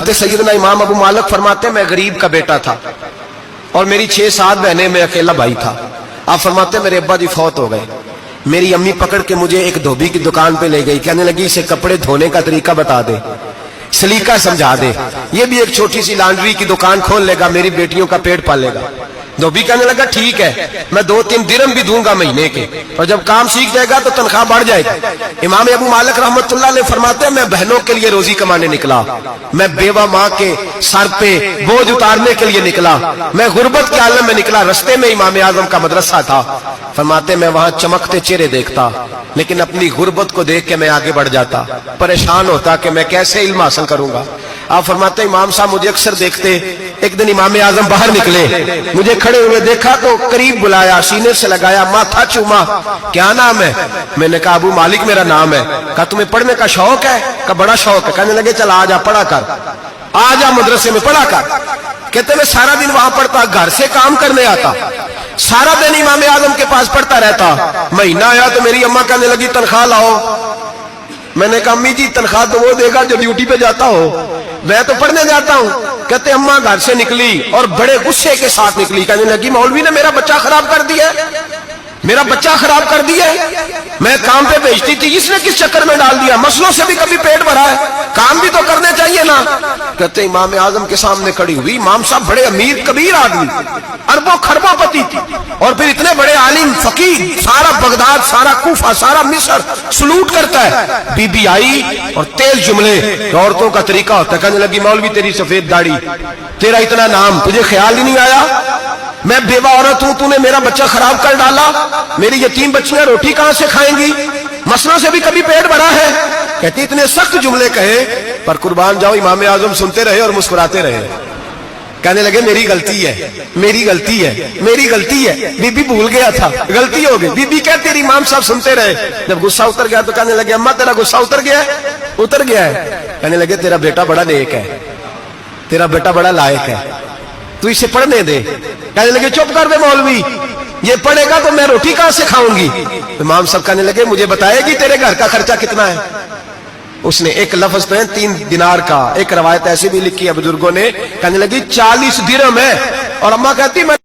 حضرت سیدنا امام ابو مالک فرماتے ہیں میں غریب کا بیٹا تھا اور میری 6-7 بہنیں، میں اکیلا بھائی تھا۔ آپ فرماتے ہیں میرے ابا جی فوت ہو گئے، میری امی پکڑ کے مجھے ایک دھوبی کی دکان پہ لے گئی، کہنے لگی اسے کپڑے دھونے کا طریقہ بتا دے، سلیقہ سمجھا دے، یہ بھی ایک چھوٹی سی لانڈری کی دکان کھول لے گا، میری بیٹیوں کا پیٹ پال لے گا۔ دھوبی کہنے لگا ٹھیک ہے، میں 2-3 درہم بھی دوں گا مہینے کے، اور جب کام سیکھ جائے گا تو تنخواہ بڑھ جائے گی۔ امام ابو مالک رحمت اللہ علیہ فرماتے ہیں میں بہنوں کے لیے روزی کمانے نکلا، میں بیوہ ماں کے سر پہ بوجھ اتارنے کے لیے نکلا، میں غربت کے عالم میں نکلا۔ رستے میں امام اعظم کا مدرسہ تھا، فرماتے میں وہاں چمکتے چہرے دیکھتا، لیکن اپنی غربت کو دیکھ کے میں آگے بڑھ جاتا، پریشان ہوتا کہ میں کیسے علم حاصل کروں گا۔ آپ فرماتے ہیں امام صاحب مجھے اکثر دیکھتے، ایک دن امام اعظم باہر نکلے، مجھے کھڑے ہوئے دیکھا تو قریب بلایا، سینے سے لگایا، ماتھا چوما، کیا نام ہے؟ میں نے کہا ابو مالک میرا نام ہے۔ کہا تمہیں پڑھنے کا شوق ہے؟ کہا بڑا شوق ہے۔ کہنے لگے چل آ جا پڑھا کر، آ جا مدرسے میں پڑھا کر۔ کہتے میں سارا دن وہاں پڑھتا، گھر سے کام کرنے آتا، سارا دن امام اعظم کے پاس پڑھتا رہتا۔ مہینہ آیا تو میری اماں کہنے لگی تنخواہ لاؤ۔ میں نے کہا امی جی تنخواہ تو وہ دے گا جو ڈیوٹی پہ جاتا ہو، میں تو پڑھنے جاتا ہوں۔ کہتے اماں گھر سے نکلی اور بڑے غصے کے ساتھ نکلی، کہنے لگی مولوی نے میرا بچہ خراب کر دیا، میرا بچہ خراب کر دیا، میں کام پہ بھیجتی تھی، اس نے کس چکر میں ڈال دیا، مسلوں سے بھی کبھی پیٹ بھرا ہے، کام بھی تو کرنے چاہیے نا۔ کہتے امام اعظم کے سامنے کھڑی ہوئی، امام صاحب بڑے امیر کبیر آدمی، اربوں خربوں پتی تھی، اور پھر اتنے بڑے عالم فقیر، سارا بغداد، سارا کوفہ، سارا مصر سلوٹ کرتا ہے۔ بی بی آئی اور تیز جملے عورتوں کا طریقہ ہوتا ہے، کہنے لگی مولوی تیری سفید داڑھی، تیرا اتنا نام، تجھے خیال ہی نہیں آیا میں بیوہ عورت ہوں، تو نے میرا بچہ خراب کر ڈالا، میری یتیم بچیاں روٹی کہاں سے کھائیں گی، مسلوں سے بھی کبھی پیٹ بھرا ہے۔ کہتی اتنے سخت جملے کہے، پر قربان جاؤ امام اعظم سنتے رہے اور مسکراتے رہے۔ کہنے لگے میری غلطی ہے، میری غلطی ہے، میری غلطی ہے، بی بی بھول گیا تھا، غلطی ہو گئی۔ بی بی کہتے تیری امام صاحب سنتے رہے، جب غصہ اتر گیا تو کہنے لگے اماں تیرا غصہ اتر گیا ہے؟ اتر گیا ہے۔ کہنے لگے تیرا بیٹا بڑا نیک ہے، تیرا بیٹا بڑا لائق ہے، تو اسے پڑھنے دے۔ کہنے لگے چپ کر دے مولوی، یہ پڑھے گا تو میں روٹی کہاں سے کھاؤں گی؟ امام صاحب کہنے لگے مجھے بتائے گی تیرے گھر کا خرچہ کتنا ہے؟ اس نے ایک لفظ تو ہے 3 دینار کا، ایک روایت ایسی بھی لکھی ہے بزرگوں نے، کہنے لگی 40 درہم ہے، اور اماں کہتی میں